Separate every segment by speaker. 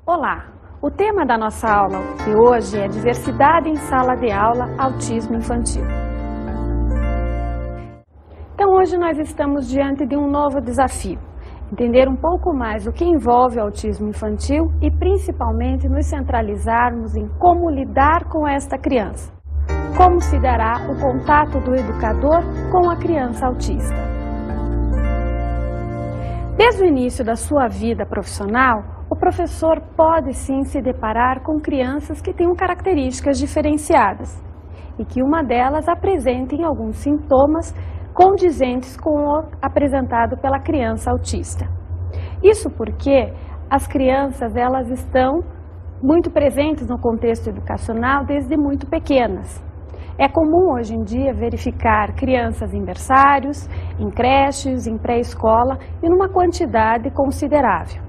Speaker 1: Olá! O tema da nossa aula de hoje é Diversidade em Sala de Aula, Autismo Infantil. Então hoje nós estamos diante de um novo desafio, entender um pouco mais o que envolve o autismo infantil e principalmente nos centralizarmos em como lidar com esta criança, como se dará o contato do educador com a criança autista. Desde o início da sua vida profissional, o professor pode sim se deparar com crianças que tenham características diferenciadas e que uma delas apresentem alguns sintomas condizentes com o apresentado pela criança autista. Isso porque as crianças elas estão muito presentes no contexto educacional desde muito pequenas. É comum hoje em dia verificar crianças em berçários, em creches, em pré-escola e numa quantidade considerável.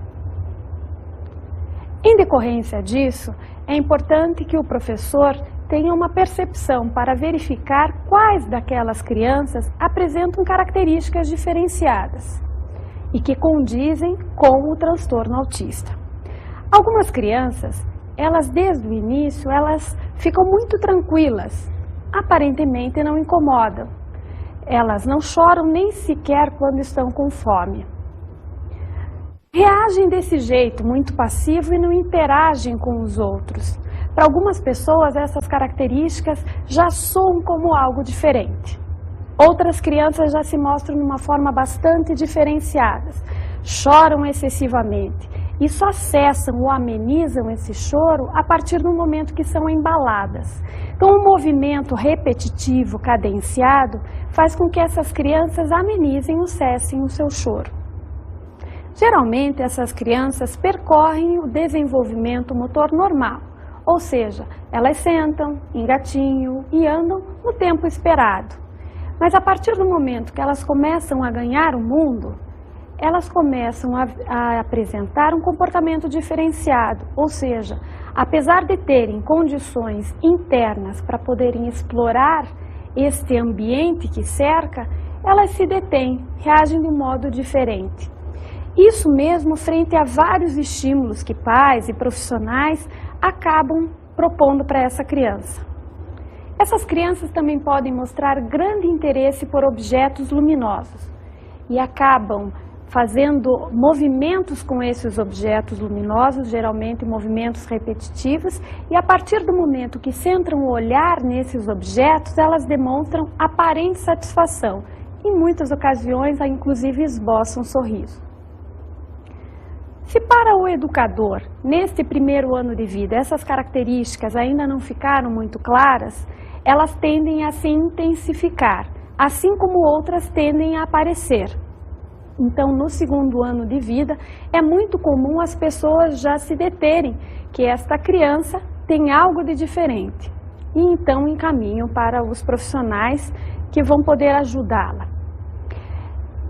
Speaker 1: Em decorrência disso, é importante que o professor tenha uma percepção para verificar quais daquelas crianças apresentam características diferenciadas e que condizem com o transtorno autista. Algumas crianças, elas desde o início, elas ficam muito tranquilas, aparentemente não incomodam. Elas não choram nem sequer quando estão com fome. Reagem desse jeito, muito passivo e não interagem com os outros. Para algumas pessoas, essas características já soam como algo diferente. Outras crianças já se mostram de uma forma bastante diferenciadas, choram excessivamente e só cessam ou amenizam esse choro a partir do momento que são embaladas. Então, um movimento repetitivo, cadenciado, faz com que essas crianças amenizem ou cessem o seu choro. Geralmente, essas crianças percorrem o desenvolvimento motor normal, ou seja, elas sentam, engatinham e andam no tempo esperado. Mas a partir do momento que elas começam a ganhar o mundo, elas começam a apresentar um comportamento diferenciado, ou seja, apesar de terem condições internas para poderem explorar este ambiente que cerca, elas se detêm, reagem de um modo diferente. Isso mesmo frente a vários estímulos que pais e profissionais acabam propondo para essa criança. Essas crianças também podem mostrar grande interesse por objetos luminosos e acabam fazendo movimentos com esses objetos luminosos, geralmente movimentos repetitivos, e a partir do momento que centram o olhar nesses objetos, elas demonstram aparente satisfação. Em muitas ocasiões, inclusive esboçam um sorriso. Se para o educador, neste primeiro ano de vida, essas características ainda não ficaram muito claras, elas tendem a se intensificar, assim como outras tendem a aparecer. Então, no segundo ano de vida, é muito comum as pessoas já se deterem que esta criança tem algo de diferente e então encaminham para os profissionais que vão poder ajudá-la.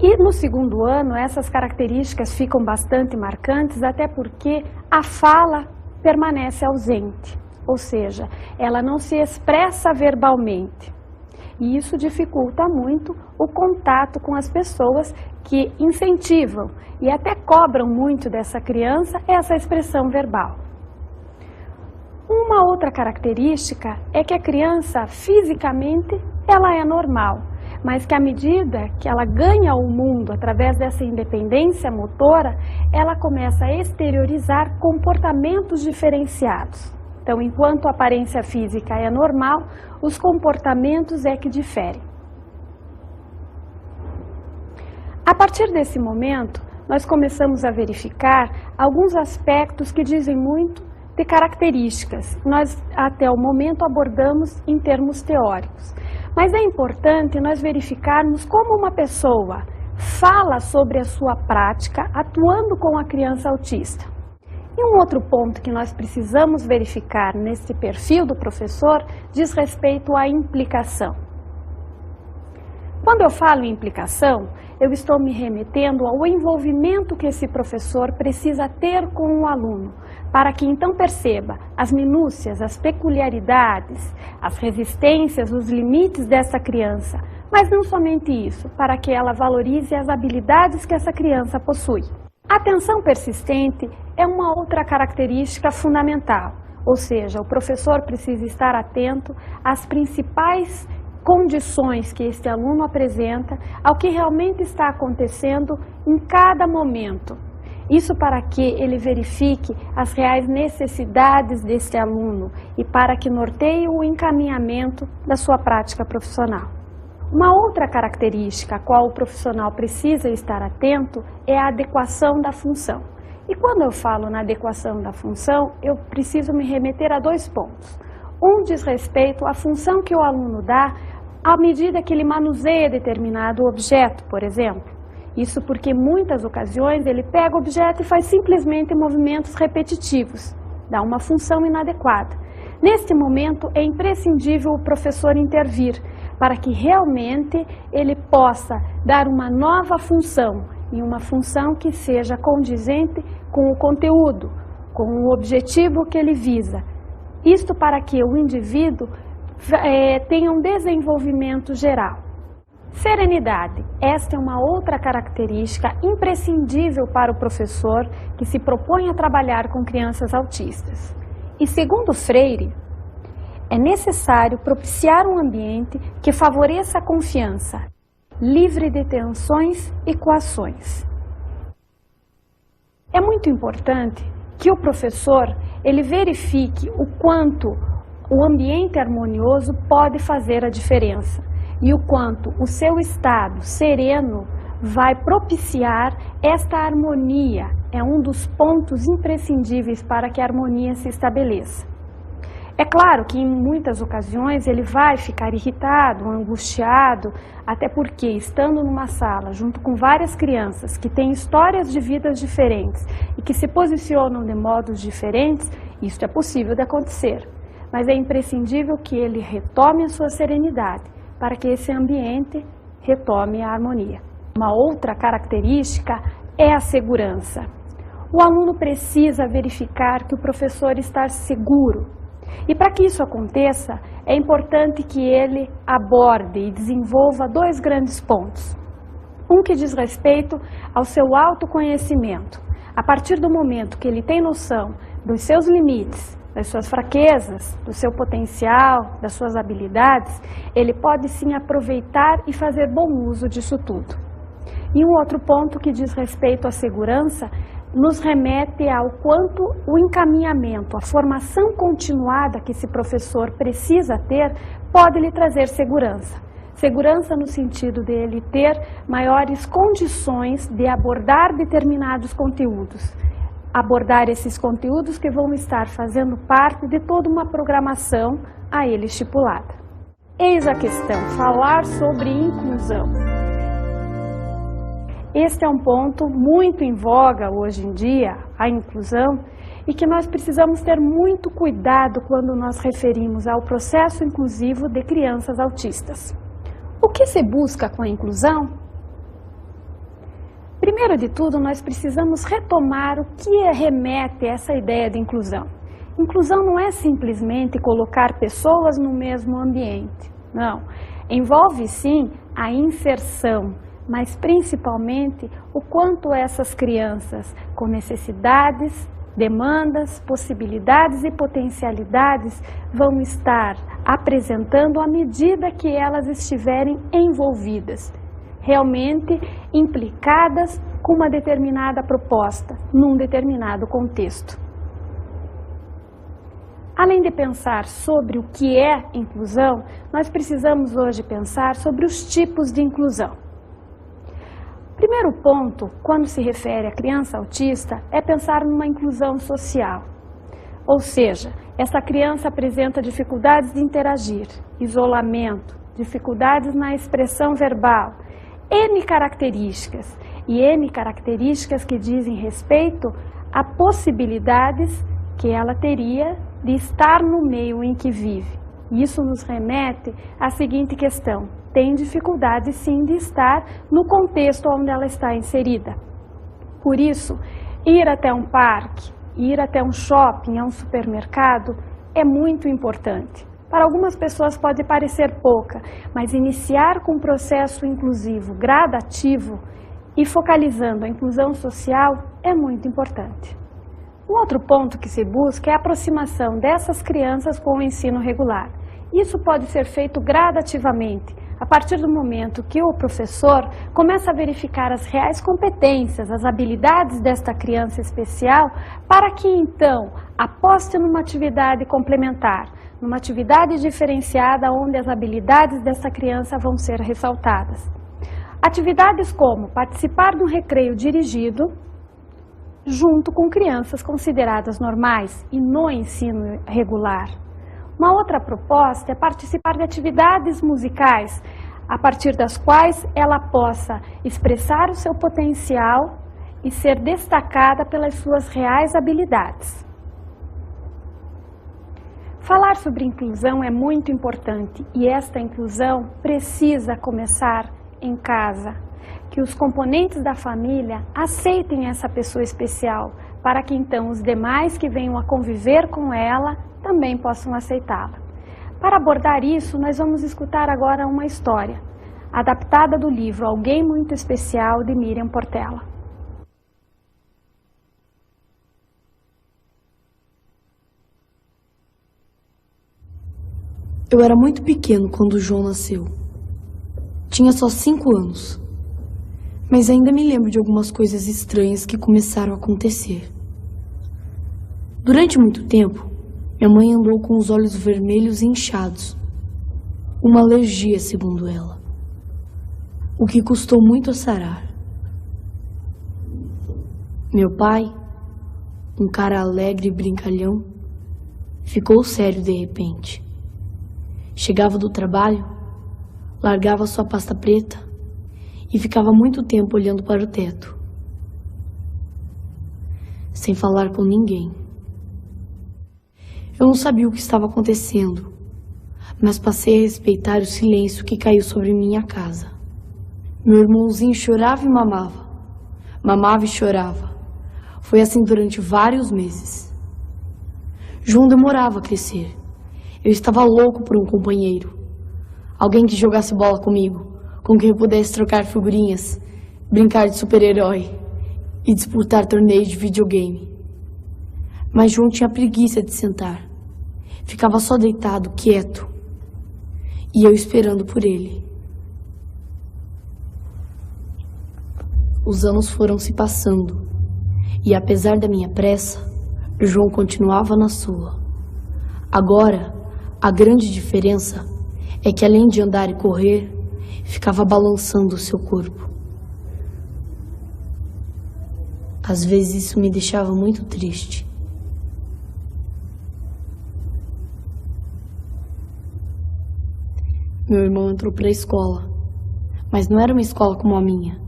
Speaker 1: E no segundo ano, essas características ficam bastante marcantes, até porque a fala permanece ausente, ou seja, ela não se expressa verbalmente. E isso dificulta muito o contato com as pessoas que incentivam e até cobram muito dessa criança essa expressão verbal. Uma outra característica é que a criança, fisicamente, ela é normal, mas que à medida que ela ganha o mundo através dessa independência motora, ela começa a exteriorizar comportamentos diferenciados. Então, enquanto a aparência física é normal, os comportamentos é que diferem. A partir desse momento, nós começamos a verificar alguns aspectos que dizem muito de características. Nós, até o momento, abordamos em termos teóricos. Mas é importante nós verificarmos como uma pessoa fala sobre a sua prática atuando com a criança autista. E um outro ponto que nós precisamos verificar nesse perfil do professor diz respeito à implicação. Quando eu falo em implicação, eu estou me remetendo ao envolvimento que esse professor precisa ter com o aluno, para que então perceba as minúcias, as peculiaridades, as resistências, os limites dessa criança, mas não somente isso, para que ela valorize as habilidades que essa criança possui. A atenção persistente é uma outra característica fundamental, ou seja, o professor precisa estar atento às principais condições que este aluno apresenta, ao que realmente está acontecendo em cada momento. Isso para que ele verifique as reais necessidades deste aluno e para que norteie o encaminhamento da sua prática profissional. Uma outra característica a qual o profissional precisa estar atento é a adequação da função. E quando eu falo na adequação da função, eu preciso me remeter a dois pontos. Um diz respeito à função que o aluno dá à medida que ele manuseia determinado objeto, por exemplo. Isso porque em muitas ocasiões ele pega o objeto e faz simplesmente movimentos repetitivos, dá uma função inadequada. Neste momento é imprescindível o professor intervir para que realmente ele possa dar uma nova função e uma função que seja condizente com o conteúdo, com o objetivo que ele visa. Isto para que o indivíduo tenha um desenvolvimento geral. Serenidade. Esta é uma outra característica imprescindível para o professor que se propõe a trabalhar com crianças autistas. E segundo Freire, é necessário propiciar um ambiente que favoreça a confiança, livre de tensões e coações. É muito importante que o professor ele verifique o quanto o ambiente harmonioso pode fazer a diferença e o quanto o seu estado sereno vai propiciar esta harmonia. É um dos pontos imprescindíveis para que a harmonia se estabeleça. É claro que em muitas ocasiões ele vai ficar irritado, angustiado, até porque estando numa sala junto com várias crianças que têm histórias de vidas diferentes e que se posicionam de modos diferentes, isso é possível de acontecer. Mas é imprescindível que ele retome a sua serenidade para que esse ambiente retome a harmonia. Uma outra característica é a segurança. O aluno precisa verificar que o professor está seguro. E para que isso aconteça, é importante que ele aborde e desenvolva dois grandes pontos. Um que diz respeito ao seu autoconhecimento. A partir do momento que ele tem noção dos seus limites, das suas fraquezas, do seu potencial, das suas habilidades, ele pode sim aproveitar e fazer bom uso disso tudo. E um outro ponto que diz respeito à segurança nos remete ao quanto o encaminhamento, a formação continuada que esse professor precisa ter, pode lhe trazer segurança. Segurança no sentido de ele ter maiores condições de abordar determinados conteúdos. Abordar esses conteúdos que vão estar fazendo parte de toda uma programação a ele estipulada. Eis a questão, falar sobre inclusão. Este é um ponto muito em voga hoje em dia, a inclusão, e que nós precisamos ter muito cuidado quando nós referimos ao processo inclusivo de crianças autistas. O que se busca com a inclusão? Primeiro de tudo, nós precisamos retomar o que remete a essa ideia de inclusão. Inclusão não é simplesmente colocar pessoas no mesmo ambiente, não. Envolve sim a inserção, mas principalmente o quanto essas crianças com necessidades, demandas, possibilidades e potencialidades vão estar apresentando à medida que elas estiverem envolvidas, realmente implicadas com uma determinada proposta, num determinado contexto. Além de pensar sobre o que é inclusão, nós precisamos hoje pensar sobre os tipos de inclusão. Primeiro ponto, quando se refere à criança autista, é pensar numa inclusão social. Ou seja, essa criança apresenta dificuldades de interagir, isolamento, dificuldades na expressão verbal, N características, e N características que dizem respeito a possibilidades que ela teria de estar no meio em que vive. Isso nos remete à seguinte questão: tem dificuldade sim de estar no contexto onde ela está inserida. Por isso, ir até um parque, ir até um shopping, a um supermercado, é muito importante. Para algumas pessoas pode parecer pouca, mas iniciar com um processo inclusivo, gradativo, e focalizando a inclusão social é muito importante. Um outro ponto que se busca é a aproximação dessas crianças com o ensino regular. Isso pode ser feito gradativamente, a partir do momento que o professor começa a verificar as reais competências, as habilidades desta criança especial, para que então aposte numa atividade complementar, numa atividade diferenciada onde as habilidades dessa criança vão ser ressaltadas. Atividades como participar de um recreio dirigido, junto com crianças consideradas normais e no ensino regular. Uma outra proposta é participar de atividades musicais, a partir das quais ela possa expressar o seu potencial e ser destacada pelas suas reais habilidades. Falar sobre inclusão é muito importante e esta inclusão precisa começar em casa. Que os componentes da família aceitem essa pessoa especial, para que então os demais que venham a conviver com ela também possam aceitá-la. Para abordar isso, nós vamos escutar agora uma história, adaptada do livro Alguém Muito Especial, de Miriam Portela.
Speaker 2: Eu era muito pequeno quando o João nasceu. Tinha só 5 anos. Mas ainda me lembro de algumas coisas estranhas que começaram a acontecer. Durante muito tempo, minha mãe andou com os olhos vermelhos e inchados. Uma alergia, segundo ela. O que custou muito a sarar. Meu pai, um cara alegre e brincalhão, ficou sério de repente. Chegava do trabalho, largava sua pasta preta e ficava muito tempo olhando para o teto, sem falar com ninguém. Eu não sabia o que estava acontecendo, mas passei a respeitar o silêncio que caiu sobre minha casa. Meu irmãozinho chorava e mamava, mamava e chorava. Foi assim durante vários meses. João demorava a crescer. Eu estava louco por um companheiro, alguém que jogasse bola comigo, com quem eu pudesse trocar figurinhas, brincar de super-herói e disputar torneios de videogame. Mas João tinha preguiça de sentar. Ficava só deitado, quieto, e eu esperando por ele. Os anos foram se passando, e apesar da minha pressa, João continuava na sua. Agora, a grande diferença é que além de andar e correr, ficava balançando o seu corpo. Às vezes isso me deixava muito triste. Meu irmão entrou para a escola, mas não era uma escola como a minha.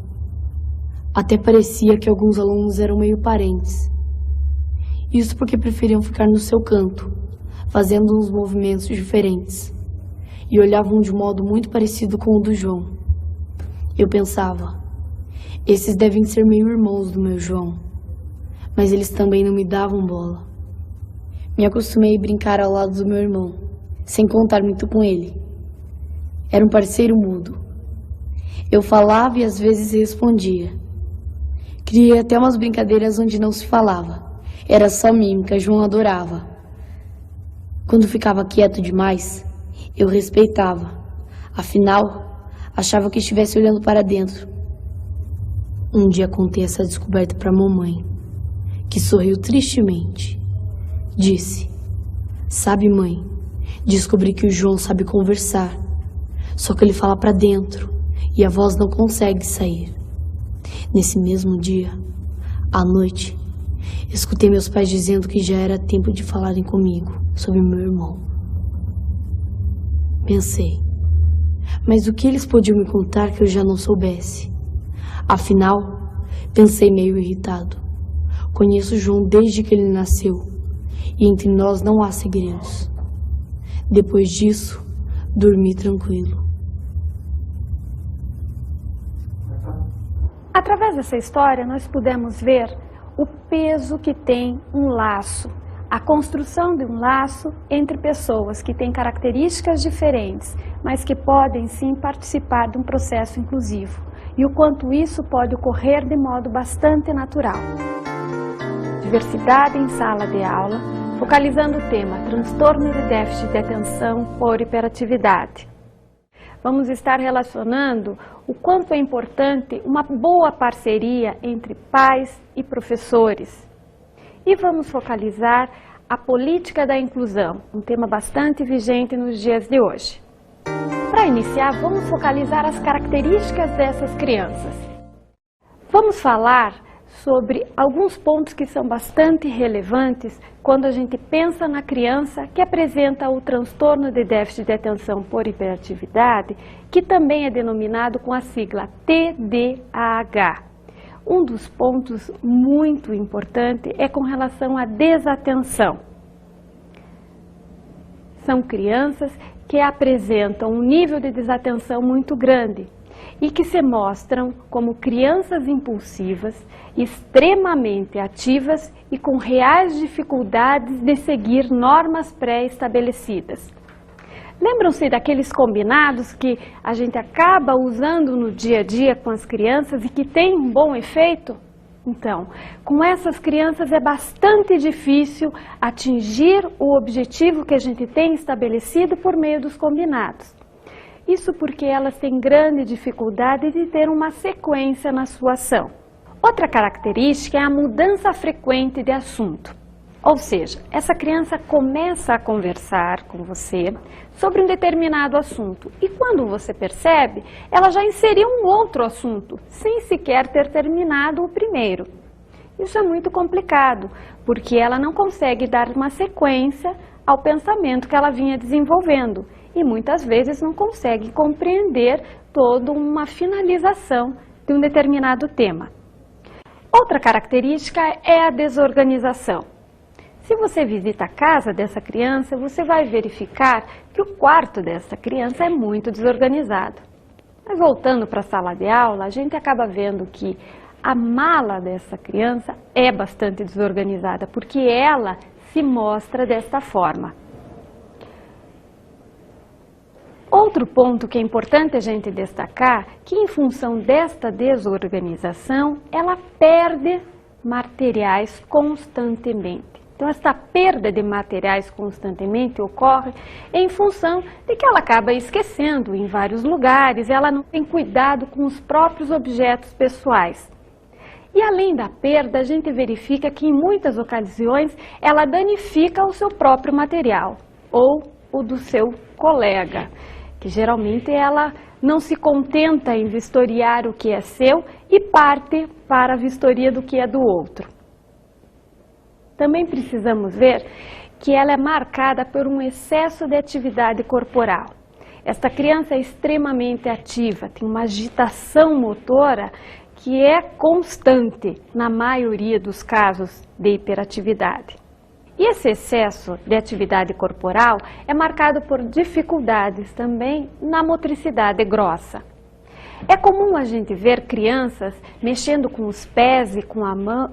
Speaker 2: Até parecia que alguns alunos eram meio parentes. Isso porque preferiam ficar no seu canto, fazendo uns movimentos diferentes, e olhavam de um modo muito parecido com o do João. Eu pensava, esses devem ser meio irmãos do meu João, mas eles também não me davam bola. Me acostumei a brincar ao lado do meu irmão, sem contar muito com ele. Era um parceiro mudo. Eu falava e às vezes respondia. Criei até umas brincadeiras onde não se falava. Era só mímica, João adorava. Quando ficava quieto demais, eu respeitava. Afinal, achava que estivesse olhando para dentro. Um dia contei essa descoberta para a mamãe, que sorriu tristemente. Disse, sabe mãe, descobri que o João sabe conversar, só que ele fala para dentro e a voz não consegue sair. Nesse mesmo dia, à noite, escutei meus pais dizendo que já era tempo de falarem comigo sobre meu irmão. Pensei, mas o que eles podiam me contar que eu já não soubesse? Afinal, pensei meio irritado. Conheço o João desde que ele nasceu, e entre nós não há segredos. Depois disso, dormi tranquilo.
Speaker 1: Através dessa história, nós pudemos ver o peso que tem um laço, a construção de um laço entre pessoas que têm características diferentes, mas que podem sim participar de um processo inclusivo. e o quanto isso pode ocorrer de modo bastante natural. Diversidade em sala de aula, focalizando o tema transtorno de déficit de atenção por hiperatividade. Vamos estar relacionando o quanto é importante uma boa parceria entre pais e professores. E vamos focalizar a política da inclusão, um tema bastante vigente nos dias de hoje. Para iniciar, vamos focalizar as características dessas crianças. Vamos falar sobre alguns pontos que são bastante relevantes quando a gente pensa na criança que apresenta o transtorno de déficit de atenção por hiperatividade, que também é denominado com a sigla TDAH. Um dos pontos muito importante é com relação à desatenção. São crianças que apresentam um nível de desatenção muito grande e que se mostram como crianças impulsivas, extremamente ativas e com reais dificuldades de seguir normas pré-estabelecidas. Lembram-se daqueles combinados que a gente acaba usando no dia a dia com as crianças e que tem um bom efeito? Então, com essas crianças é bastante difícil atingir o objetivo que a gente tem estabelecido por meio dos combinados. Isso porque elas têm grande dificuldade de ter uma sequência na sua ação. Outra característica é a mudança frequente de assunto. Ou seja, essa criança começa a conversar com você sobre um determinado assunto e quando você percebe, ela já inseriu um outro assunto, sem sequer ter terminado o primeiro. Isso é muito complicado, porque ela não consegue dar uma sequência ao pensamento que ela vinha desenvolvendo e muitas vezes não consegue compreender toda uma finalização de um determinado tema. Outra característica é a desorganização. Se você visita a casa dessa criança, você vai verificar que o quarto dessa criança é muito desorganizado. Mas voltando para a sala de aula, a gente acaba vendo que a mala dessa criança é bastante desorganizada, porque ela se mostra desta forma. Outro ponto que é importante a gente destacar, que em função desta desorganização, ela perde materiais constantemente. Então, essa perda de materiais constantemente ocorre em função de que ela acaba esquecendo em vários lugares, ela não tem cuidado com os próprios objetos pessoais. E além da perda, a gente verifica que em muitas ocasiões ela danifica o seu próprio material ou o do seu colega, que geralmente ela não se contenta em vistoriar o que é seu e parte para a vistoria do que é do outro. Também precisamos ver que ela é marcada por um excesso de atividade corporal. Esta criança é extremamente ativa, tem uma agitação motora que é constante na maioria dos casos de hiperatividade. E esse excesso de atividade corporal é marcado por dificuldades também na motricidade grossa. É comum a gente ver crianças mexendo com os pés e com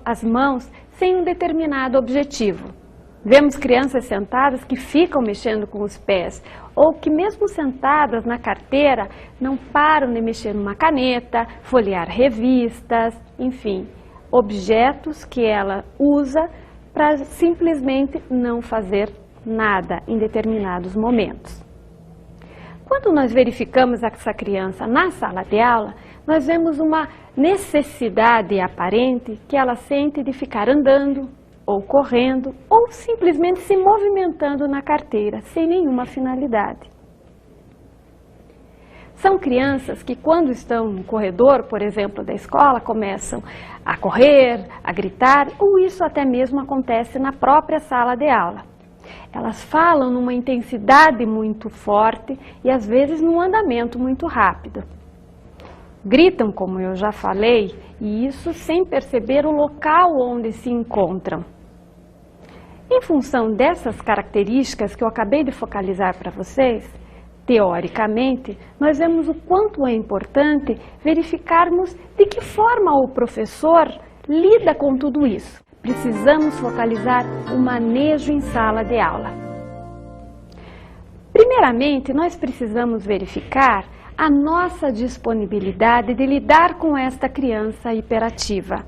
Speaker 1: as mãos sem um determinado objetivo. Vemos crianças sentadas que ficam mexendo com os pés, ou que mesmo sentadas na carteira não param de mexer numa caneta, folhear revistas, enfim, objetos que ela usa para simplesmente não fazer nada em determinados momentos. Quando nós verificamos essa criança na sala de aula, nós vemos uma necessidade aparente que ela sente de ficar andando, ou correndo, ou simplesmente se movimentando na carteira, sem nenhuma finalidade. São crianças que quando estão no corredor, por exemplo, da escola, começam a correr, a gritar, ou isso até mesmo acontece na própria sala de aula. Elas falam numa intensidade muito forte e às vezes num andamento muito rápido. Gritam, como eu já falei, e isso sem perceber o local onde se encontram. Em função dessas características que eu acabei de focalizar para vocês, teoricamente, nós vemos o quanto é importante verificarmos de que forma o professor lida com tudo isso. Precisamos focalizar o manejo em sala de aula. Primeiramente, nós precisamos verificar a nossa disponibilidade de lidar com esta criança hiperativa.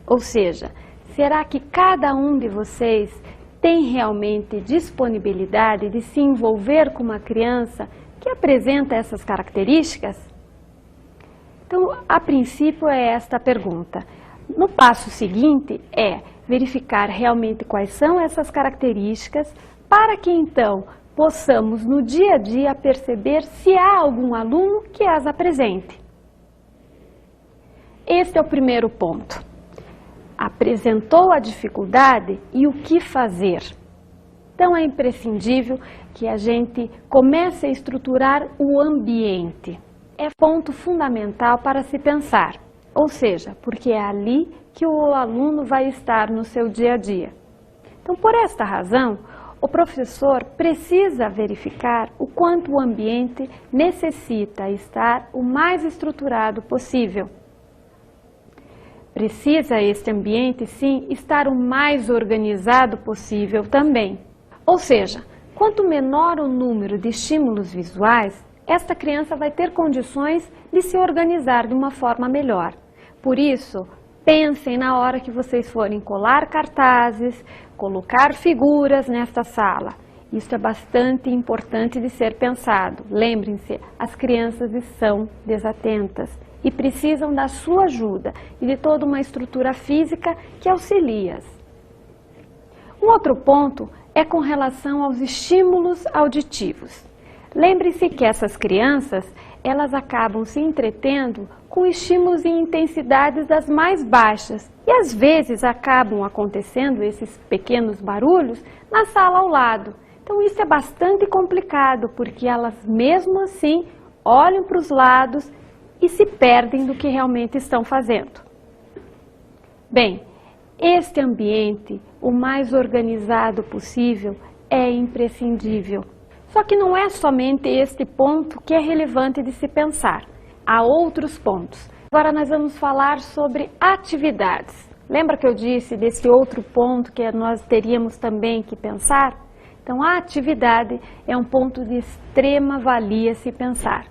Speaker 1: Ou seja, será que cada um de vocês tem realmente disponibilidade de se envolver com uma criança que apresenta essas características? Então, a princípio é esta a pergunta. No passo seguinte é verificar realmente quais são essas características para que então possamos no dia a dia perceber se há algum aluno que as apresente. Este é o primeiro ponto. Apresentou a dificuldade e o que fazer. Então é imprescindível que a gente comece a estruturar o ambiente. É ponto fundamental para se pensar, ou seja, porque é ali que o aluno vai estar no seu dia a dia. Então, por esta razão, o professor precisa verificar o quanto o ambiente necessita estar o mais estruturado possível. Precisa este ambiente, sim, estar o mais organizado possível também. Ou seja, quanto menor o número de estímulos visuais, esta criança vai ter condições de se organizar de uma forma melhor. Por isso, pensem na hora que vocês forem colar cartazes, colocar figuras nesta sala. Isso é bastante importante de ser pensado. Lembrem-se, as crianças são desatentas e precisam da sua ajuda e de toda uma estrutura física que auxilia-as. Um outro ponto é com relação aos estímulos auditivos. Lembre-se que essas crianças, elas acabam se entretendo com estímulos em intensidades das mais baixas e às vezes acabam acontecendo esses pequenos barulhos na sala ao lado. Então isso é bastante complicado porque elas mesmo assim olham para os lados e se perdem do que realmente estão fazendo. Bem, este ambiente, o mais organizado possível, é imprescindível. Só que não é somente este ponto que é relevante de se pensar. Há outros pontos. Agora nós vamos falar sobre atividades. Lembra que eu disse desse outro ponto que nós teríamos também que pensar? Então a atividade é um ponto de extrema valia se pensar.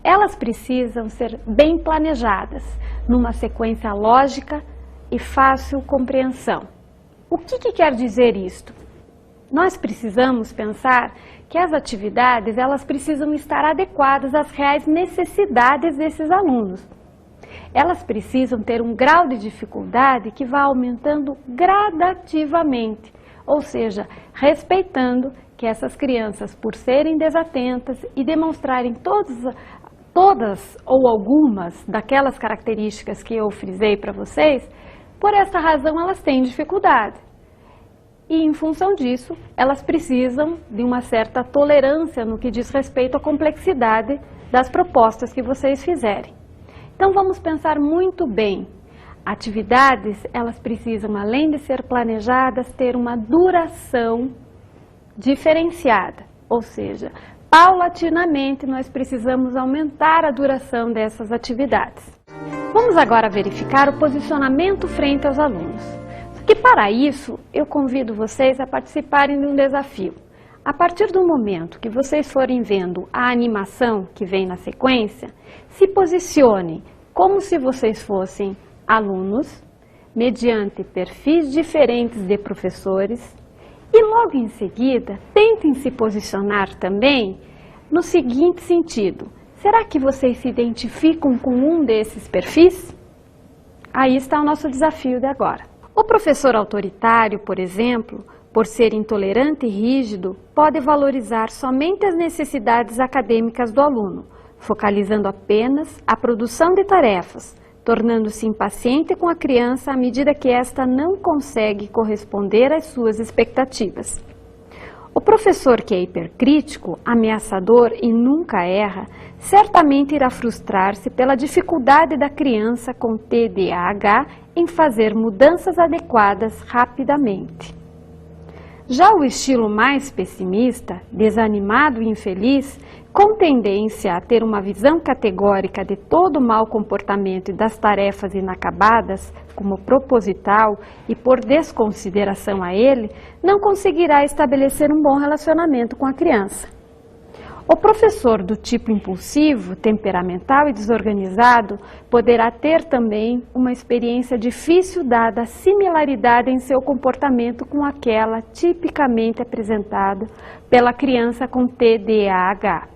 Speaker 1: Elas precisam ser bem planejadas, numa sequência lógica e fácil compreensão. O que quer dizer isto? Nós precisamos pensar que as atividades elas precisam estar adequadas às reais necessidades desses alunos. Elas precisam ter um grau de dificuldade que vá aumentando gradativamente, ou seja, respeitando que essas crianças, por serem desatentas e demonstrarem todas ou algumas daquelas características que eu frisei para vocês, por essa razão elas têm dificuldade. E, em função disso, elas precisam de uma certa tolerância no que diz respeito à complexidade das propostas que vocês fizerem. Então, vamos pensar muito bem. Atividades, elas precisam, além de ser planejadas, ter uma duração diferenciada. Ou seja, paulatinamente, nós precisamos aumentar a duração dessas atividades. Vamos agora verificar o posicionamento frente aos alunos. Que para isso, eu convido vocês a participarem de um desafio. A partir do momento que vocês forem vendo a animação que vem na sequência, se posicionem como se vocês fossem alunos, mediante perfis diferentes de professores, e logo em seguida, tentem se posicionar também no seguinte sentido: será que vocês se identificam com um desses perfis? Aí está o nosso desafio de agora. O professor autoritário, por exemplo, por ser intolerante e rígido, pode valorizar somente as necessidades acadêmicas do aluno, focalizando apenas a produção de tarefas, tornando-se impaciente com a criança à medida que esta não consegue corresponder às suas expectativas. O professor que é hipercrítico, ameaçador e nunca erra, certamente irá frustrar-se pela dificuldade da criança com TDAH em fazer mudanças adequadas rapidamente. Já o estilo mais pessimista, desanimado e infeliz, com tendência a ter uma visão categórica de todo o mau comportamento e das tarefas inacabadas como proposital e por desconsideração a ele, não conseguirá estabelecer um bom relacionamento com a criança. O professor do tipo impulsivo, temperamental e desorganizado poderá ter também uma experiência difícil dada a similaridade em seu comportamento com aquela tipicamente apresentada pela criança com TDAH.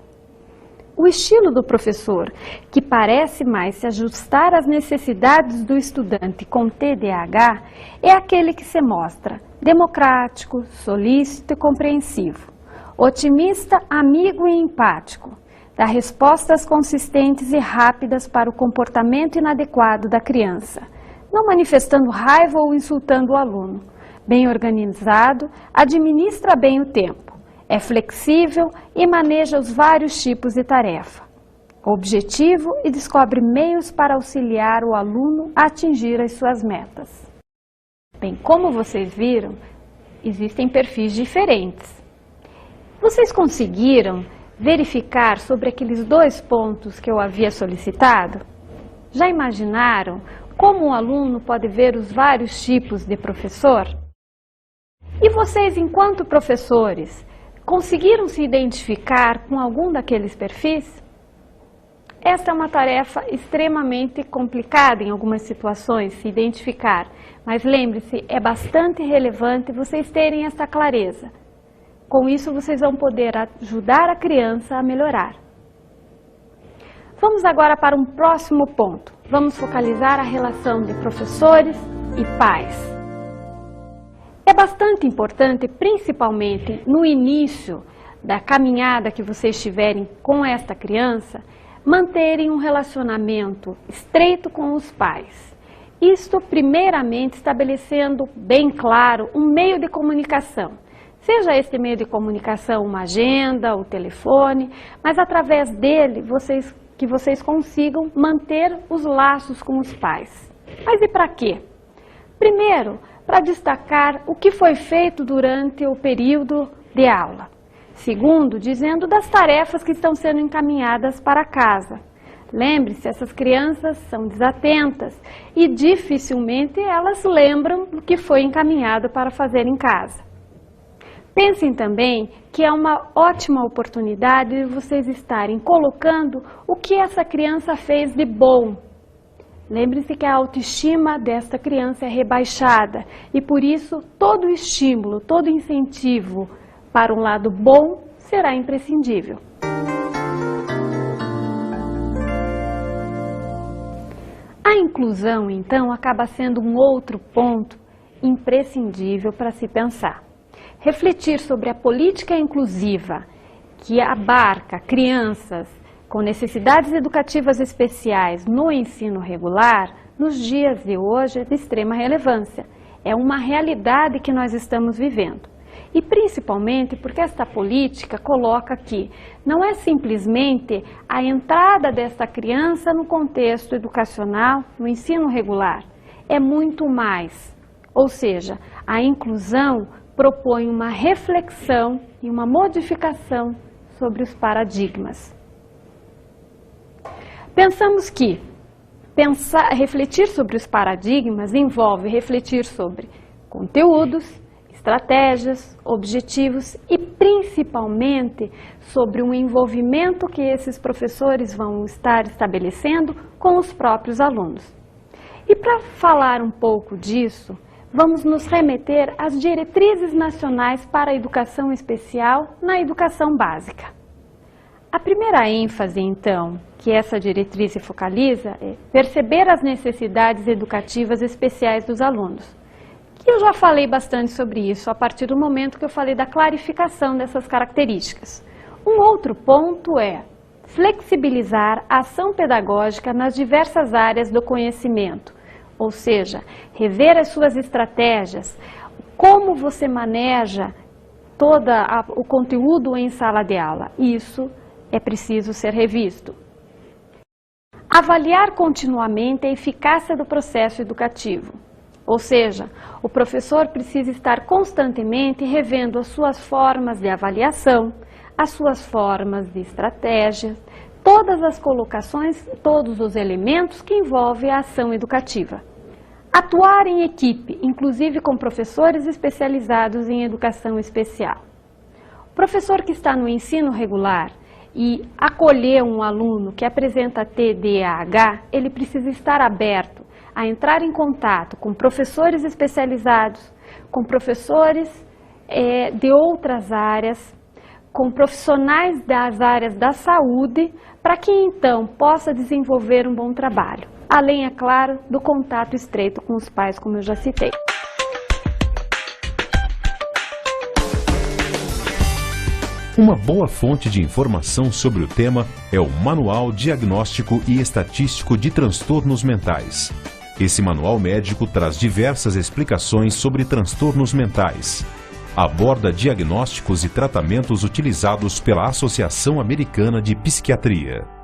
Speaker 1: O estilo do professor, que parece mais se ajustar às necessidades do estudante com TDAH, é aquele que se mostra democrático, solícito e compreensivo, otimista, amigo e empático, dá respostas consistentes e rápidas para o comportamento inadequado da criança, não manifestando raiva ou insultando o aluno, bem organizado, administra bem o tempo, é flexível e maneja os vários tipos de tarefa, objetivo e descobre meios para auxiliar o aluno a atingir as suas metas. Bem, como vocês viram, existem perfis diferentes. Vocês conseguiram verificar sobre aqueles 2 pontos que eu havia solicitado? Já imaginaram como um aluno pode ver os vários tipos de professor? E vocês, enquanto professores, conseguiram se identificar com algum daqueles perfis? Esta é uma tarefa extremamente complicada em algumas situações, se identificar. Mas lembre-se, é bastante relevante vocês terem esta clareza. Com isso, vocês vão poder ajudar a criança a melhorar. Vamos agora para um próximo ponto. Vamos focalizar a relação de professores e pais. É bastante importante, principalmente no início da caminhada que vocês tiverem com esta criança, manterem um relacionamento estreito com os pais. Isto, primeiramente, estabelecendo bem claro um meio de comunicação. Seja este meio de comunicação uma agenda, o telefone, mas através dele que vocês consigam manter os laços com os pais. Mas e para quê? Primeiro, para destacar o que foi feito durante o período de aula. Segundo, dizendo das tarefas que estão sendo encaminhadas para casa. Lembre-se, essas crianças são desatentas e dificilmente elas lembram do que foi encaminhado para fazer em casa. Pensem também que é uma ótima oportunidade de vocês estarem colocando o que essa criança fez de bom. Lembre-se que a autoestima desta criança é rebaixada e por isso todo estímulo, todo incentivo para um lado bom será imprescindível. A inclusão, então, acaba sendo um outro ponto imprescindível para se pensar. Refletir sobre a política inclusiva que abarca crianças com necessidades educativas especiais no ensino regular, nos dias de hoje é de extrema relevância. É uma realidade que nós estamos vivendo. E principalmente porque esta política coloca que não é simplesmente a entrada desta criança no contexto educacional, no ensino regular, é muito mais. Ou seja, a inclusão propõe uma reflexão e uma modificação sobre os paradigmas. Pensamos que refletir sobre os paradigmas envolve refletir sobre conteúdos, estratégias, objetivos e principalmente sobre um envolvimento que esses professores vão estar estabelecendo com os próprios alunos. E para falar um pouco disso, vamos nos remeter às diretrizes nacionais para a educação especial na educação básica. A primeira ênfase, então, que essa diretriz se focaliza é perceber as necessidades educativas especiais dos alunos. Que eu já falei bastante sobre isso a partir do momento que eu falei da clarificação dessas características. Um outro ponto é flexibilizar a ação pedagógica nas diversas áreas do conhecimento, ou seja, rever as suas estratégias, como você maneja todo o conteúdo em sala de aula. Isso é preciso ser revisto. Avaliar continuamente a eficácia do processo educativo. Ou seja, o professor precisa estar constantemente revendo as suas formas de avaliação, as suas formas de estratégia, todas as colocações, todos os elementos que envolvem a ação educativa. Atuar em equipe, inclusive com professores especializados em educação especial. O professor que está no ensino regular, e acolher um aluno que apresenta TDAH, ele precisa estar aberto a entrar em contato com professores especializados, com professores de outras áreas, com profissionais das áreas da saúde, para que então possa desenvolver um bom trabalho. Além, é claro, do contato estreito com os pais, como eu já citei.
Speaker 3: Uma boa fonte de informação sobre o tema é o Manual Diagnóstico e Estatístico de Transtornos Mentais. Esse manual médico traz diversas explicações sobre transtornos mentais. Aborda diagnósticos e tratamentos utilizados pela Associação Americana de Psiquiatria.